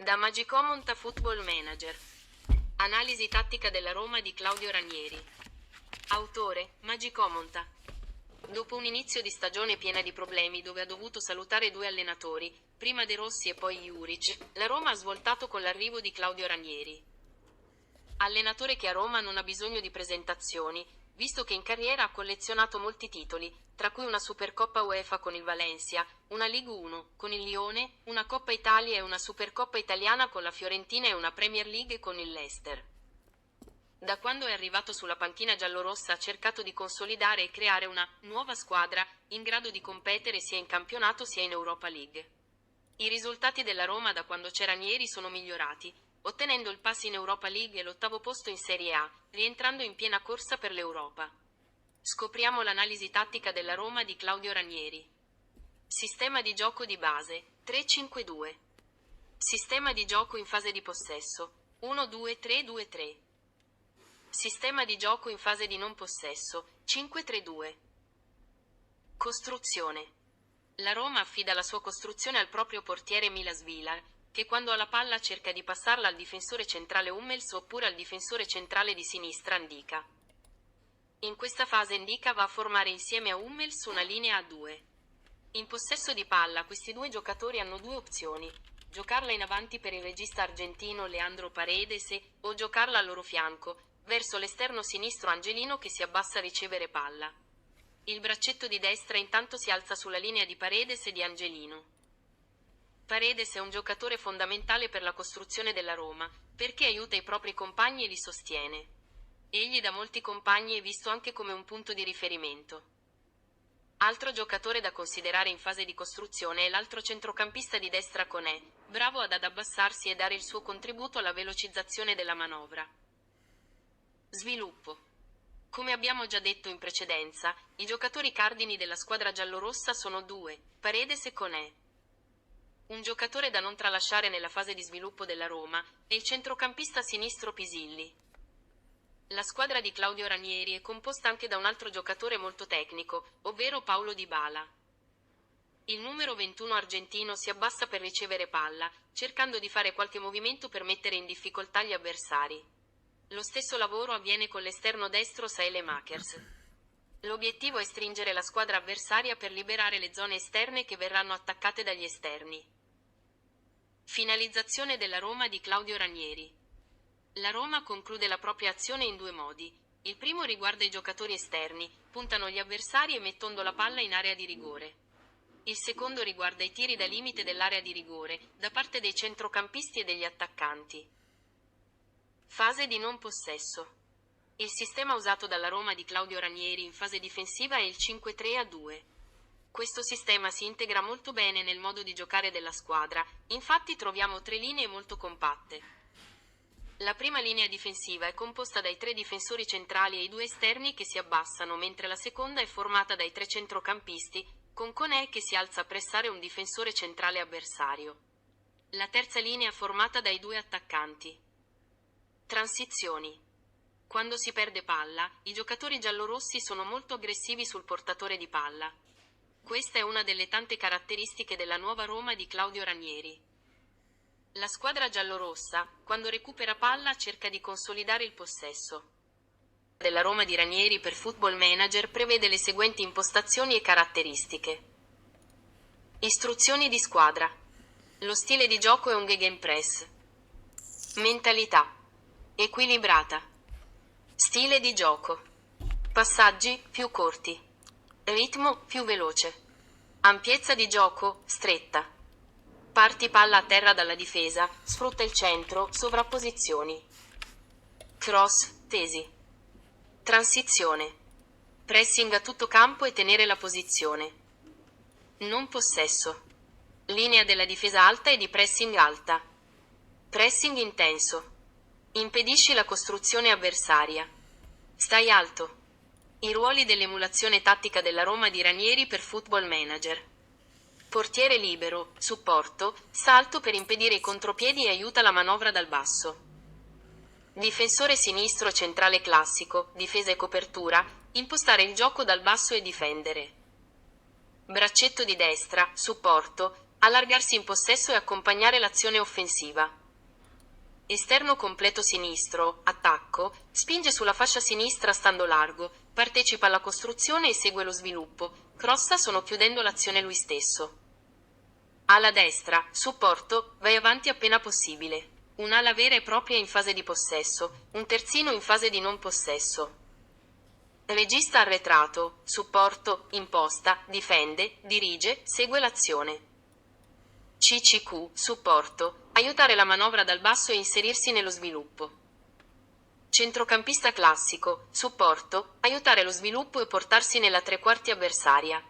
Da Magicomonta Football Manager. Analisi tattica della Roma di Claudio Ranieri. Autore, Magicomonta. Dopo un inizio di stagione piena di problemi dove ha dovuto salutare due allenatori, prima De Rossi e poi Juric, la Roma ha svoltato con l'arrivo di Claudio Ranieri. Allenatore che a Roma non ha bisogno di presentazioni, visto che in carriera ha collezionato molti titoli, tra cui una Supercoppa UEFA con il Valencia, una Ligue 1 con il Lione, una Coppa Italia e una Supercoppa italiana con la Fiorentina e una Premier League con il Leicester. Da quando è arrivato sulla panchina giallorossa ha cercato di consolidare e creare una nuova squadra in grado di competere sia in campionato sia in Europa League. I risultati della Roma da quando c'è Ranieri sono migliorati, ottenendo il pass in Europa League e l'8º posto in Serie A, rientrando in piena corsa per l'Europa. Scopriamo l'analisi tattica della Roma di Claudio Ranieri. Sistema di gioco di base, 3-5-2. Sistema di gioco in fase di possesso, 1-2-3-2-3. Sistema di gioco in fase di non possesso, 5-3-2. Costruzione. La Roma affida la sua costruzione al proprio portiere Milas-Vilar, che quando ha la palla cerca di passarla al difensore centrale Hummels oppure al difensore centrale di sinistra Ndicka. In questa fase Ndicka va a formare insieme a Hummels una linea a 2. In possesso di palla questi due giocatori hanno due opzioni: giocarla in avanti per il regista argentino Leandro Paredes o giocarla al loro fianco, verso l'esterno sinistro Angelino che si abbassa a ricevere palla. Il braccetto di destra intanto si alza sulla linea di Paredes e di Angelino. Paredes è un giocatore fondamentale per la costruzione della Roma, perché aiuta i propri compagni e li sostiene. Egli da molti compagni è visto anche come un punto di riferimento. Altro giocatore da considerare in fase di costruzione è l'altro centrocampista di destra Koné, bravo ad abbassarsi e dare il suo contributo alla velocizzazione della manovra. Sviluppo. Come abbiamo già detto in precedenza, i giocatori cardini della squadra giallorossa sono due, Paredes e Koné. Un giocatore da non tralasciare nella fase di sviluppo della Roma è il centrocampista sinistro Pisilli. La squadra di Claudio Ranieri è composta anche da un altro giocatore molto tecnico, ovvero Paulo Dybala. Il numero 21 argentino si abbassa per ricevere palla, cercando di fare qualche movimento per mettere in difficoltà gli avversari. Lo stesso lavoro avviene con l'esterno destro Saelemaekers. L'obiettivo è stringere la squadra avversaria per liberare le zone esterne che verranno attaccate dagli esterni. Finalizzazione della Roma di Claudio Ranieri. La Roma conclude la propria azione in due modi. Il primo riguarda i giocatori esterni, puntano gli avversari e mettono la palla in area di rigore. Il secondo riguarda i tiri da limite dell'area di rigore, da parte dei centrocampisti e degli attaccanti. Fase di non possesso. Il sistema usato dalla Roma di Claudio Ranieri in fase difensiva è il 5-3-2. Questo sistema si integra molto bene nel modo di giocare della squadra, infatti troviamo tre linee molto compatte. La prima linea difensiva è composta dai tre difensori centrali e i due esterni che si abbassano, mentre la seconda è formata dai tre centrocampisti, con Koné che si alza a pressare un difensore centrale avversario. La terza linea è formata dai due attaccanti. Transizioni. Quando si perde palla, i giocatori giallorossi sono molto aggressivi sul portatore di palla. Questa è una delle tante caratteristiche della nuova Roma di Claudio Ranieri. La squadra giallorossa, quando recupera palla, cerca di consolidare il possesso. Della Roma di Ranieri per Football Manager prevede le seguenti impostazioni e caratteristiche. Istruzioni di squadra. Lo stile di gioco è un gegenpress. Mentalità. Equilibrata. Stile di gioco. Passaggi più corti. Ritmo più veloce. Ampiezza di gioco stretta. Parti palla a terra dalla difesa, sfrutta il centro, sovrapposizioni. Cross, tesi. Transizione. Pressing a tutto campo e tenere la posizione. Non possesso. Linea della difesa alta e di pressing alta. Pressing intenso. Impedisci la costruzione avversaria. Stai alto. I ruoli dell'emulazione tattica della Roma di Ranieri per Football Manager. Portiere libero, supporto, salto per impedire i contropiedi e aiuta la manovra dal basso. Difensore sinistro centrale classico, difesa e copertura, impostare il gioco dal basso e difendere. Braccetto di destra, supporto, Allargarsi in possesso e accompagnare l'azione offensiva. Esterno completo sinistro, attacco, spinge sulla fascia sinistra stando largo, partecipa alla costruzione e segue lo sviluppo, crossa chiudendo l'azione lui stesso. Ala destra, supporto, vai avanti appena possibile. Un'ala vera e propria in fase di possesso, un terzino in fase di non possesso. Regista arretrato, supporto, imposta, difende, dirige, segue l'azione. CCQ, supporto, aiutare la manovra dal basso e inserirsi nello sviluppo. Centrocampista classico, supporto, aiutare lo sviluppo e portarsi nella tre quarti avversaria.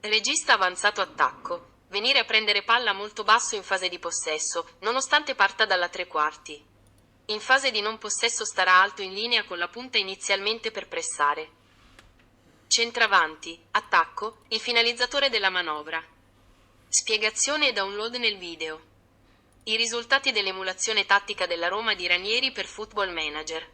Regista avanzato attacco, venire a prendere palla molto basso in fase di possesso, nonostante parta dalla tre quarti. In fase di non possesso starà alto in linea con la punta inizialmente per pressare. Centravanti, attacco, il finalizzatore della manovra. Spiegazione e download nel video. I risultati dell'emulazione tattica della Roma di Ranieri per Football Manager.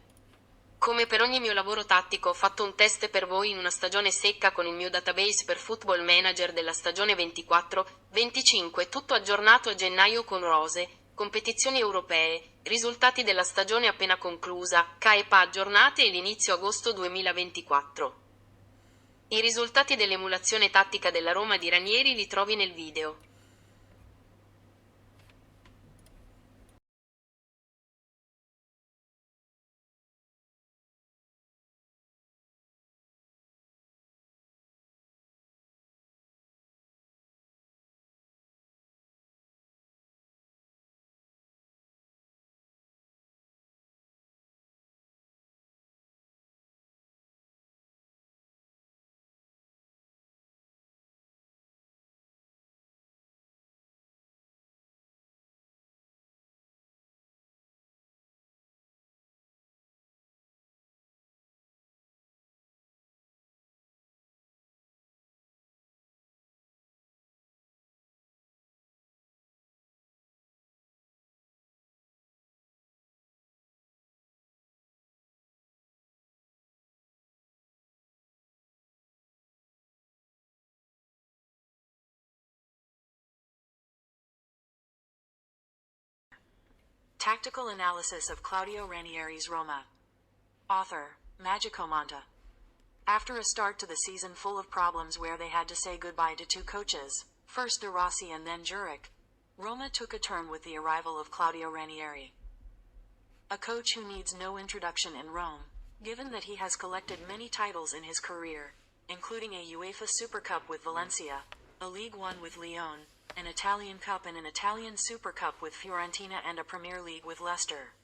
Come per ogni mio lavoro tattico ho fatto un test per voi in una stagione secca con il mio database per Football Manager della stagione 24-25, tutto aggiornato a gennaio con rose, competizioni europee, risultati della stagione appena conclusa, CAEPA aggiornate e l'inizio agosto 2024. I risultati dell'emulazione tattica della Roma di Ranieri li trovi nel video. Tactical Analysis of Claudio Ranieri's Roma. Author, Magicomonta. After a start to the season full of problems where they had to say goodbye to two coaches, first De Rossi and then Jurek, Roma took a turn with the arrival of Claudio Ranieri. A coach who needs no introduction in Rome, given that he has collected many titles in his career, including a UEFA Super Cup with Valencia, a League One with Lyon, an Italian Cup and an Italian Super Cup with Fiorentina and a Premier League with Leicester.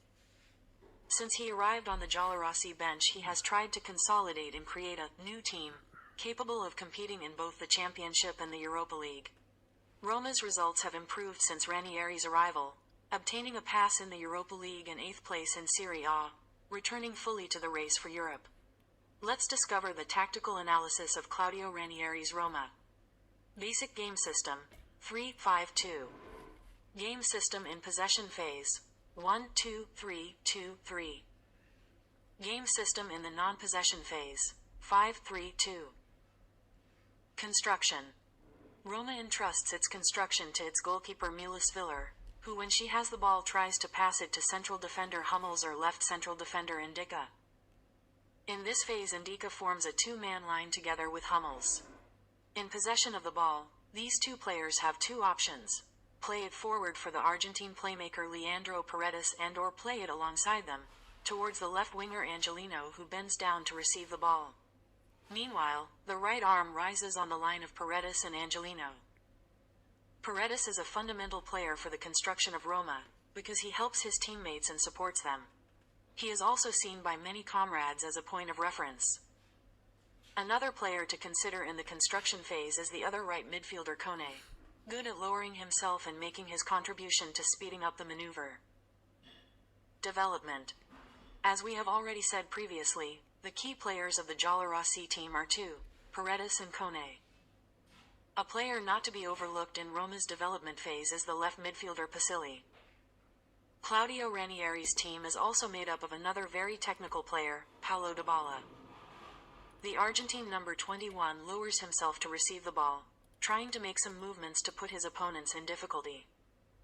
Since he arrived on the Giallorossi bench, he has tried to consolidate and create a new team, capable of competing in both the Championship and the Europa League. Roma's results have improved since Ranieri's arrival, obtaining a pass in the Europa League and 8th place in Serie A, returning fully to the race for Europe. Let's discover the tactical analysis of Claudio Ranieri's Roma. Basic game system, 3-5-2. Game system in possession phase, 1-2-3-2-3. Game system in the non-possession phase, 5-3-2. Construction. Roma entrusts its construction to its goalkeeper Milas Viller, who when she has the ball tries to pass it to central defender Hummels or left central defender Ndicka. In this phase Ndicka forms a two-man line together with Hummels. In possession of the ball, these two players have two options: play it forward for the Argentine playmaker Leandro Paredes and/or play it alongside them, towards the left winger Angelino, who bends down to receive the ball. Meanwhile, the right arm rises on the line of Paredes and Angelino. Paredes is a fundamental player for the construction of Roma, because he helps his teammates and supports them. He is also seen by many comrades as a point of reference. Another player to consider in the construction phase is the other right midfielder Kone, good at lowering himself and making his contribution to speeding up the maneuver. Development. As we have already said previously, the key players of the Giallorossi team are two, Paredes and Kone. A player not to be overlooked in Roma's development phase is the left midfielder Pasilli. Claudio Ranieri's team is also made up of another very technical player, Paulo Dybala. The Argentine number 21 lowers himself to receive the ball, trying to make some movements to put his opponents in difficulty.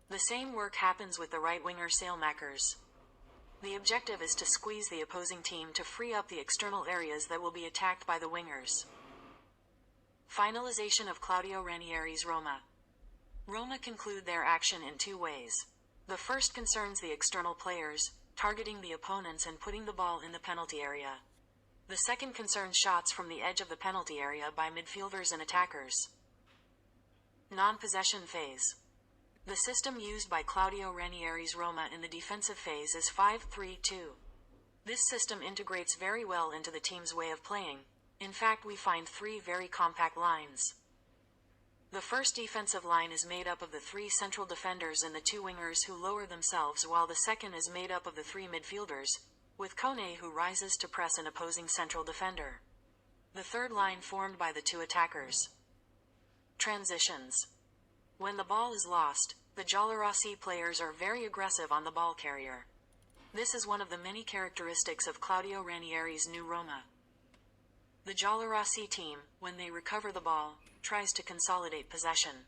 The same work happens with the right winger Saelmakers. The objective is to squeeze the opposing team to free up the external areas that will be attacked by the wingers. Finalization of Claudio Ranieri's Roma. Roma conclude their action in two ways. The first concerns the external players, targeting the opponents and putting the ball in the penalty area. The second concerns shots from the edge of the penalty area by midfielders and attackers. Non-possession phase. The system used by Claudio Ranieri's Roma in the defensive phase is 5-3-2. This system integrates very well into the team's way of playing. In fact, we find three very compact lines. The first defensive line is made up of the three central defenders and the two wingers who lower themselves, while the second is made up of the three midfielders, with Kone who rises to press an opposing central defender. The third line formed by the two attackers. Transitions. When the ball is lost, the giallorossi players are very aggressive on the ball carrier. This is one of the many characteristics of Claudio Ranieri's new Roma. The giallorossi team, when they recover the ball, tries to consolidate possession.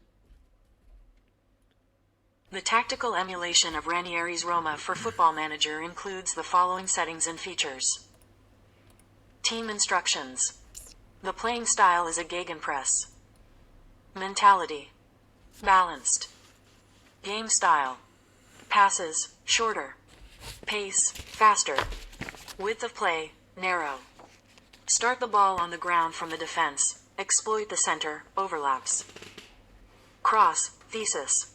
The tactical emulation of Ranieri's Roma for Football Manager includes the following settings and features. Team instructions. The playing style is a gegenpress. Mentality. Balanced. Game style. Passes, shorter. Pace, faster. Width of play, narrow. Start the ball on the ground from the defense. Exploit the center, overlaps. Cross, thesis.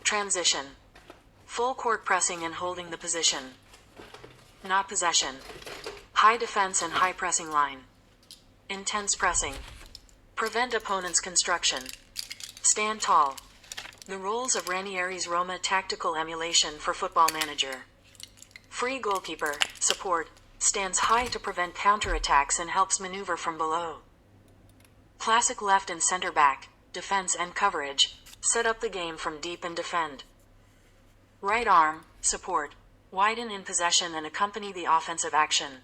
Transition. Full court pressing and holding the position. Not possession. High defense and high pressing line. Intense pressing. Prevent opponent's construction. Stand tall. The roles of Ranieri's Roma tactical emulation for Football Manager. Free goalkeeper, support, stands high to prevent counterattacks and helps maneuver from below. Classic left and center back, defense and coverage, set up the game from deep and defend. Right arm, support, widen in possession and accompany the offensive action.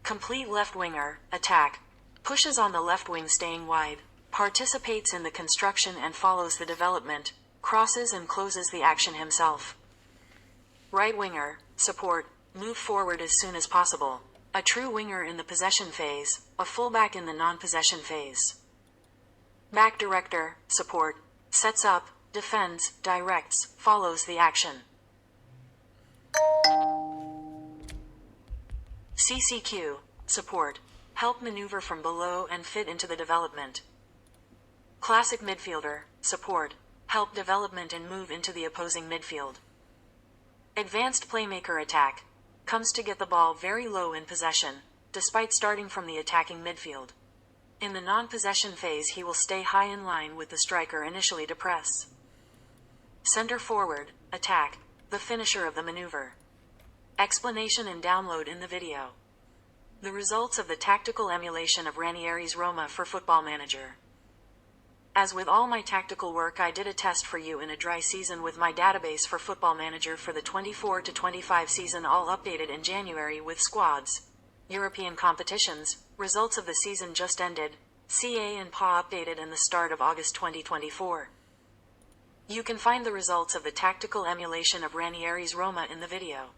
Complete left winger, attack, pushes on the left wing staying wide, participates in the construction and follows the development, crosses and closes the action himself. Right winger, support, move forward as soon as possible. A true winger in the possession phase, a fullback in the non-possession phase. Back director, support, sets up, defends, directs, follows the action. CCQ, support, help maneuver from below and fit into the development. Classic midfielder, support, help development and move into the opposing midfield. Advanced playmaker attack, comes to get the ball very low in possession, despite starting from the attacking midfield. In the non-possession phase he will stay high in line with the striker initially to press. Center forward, attack, the finisher of the maneuver. Explanation and download in the video. The results of the tactical emulation of Ranieri's Roma for Football Manager. As with all my tactical work, I did a test for you in a dry season with my database for Football Manager for the 24-25 season, all updated in January with squads, European competitions, results of the season just ended, CA and PA updated and the start of August 2024. You can find the results of the tactical emulation of Ranieri's Roma in the video.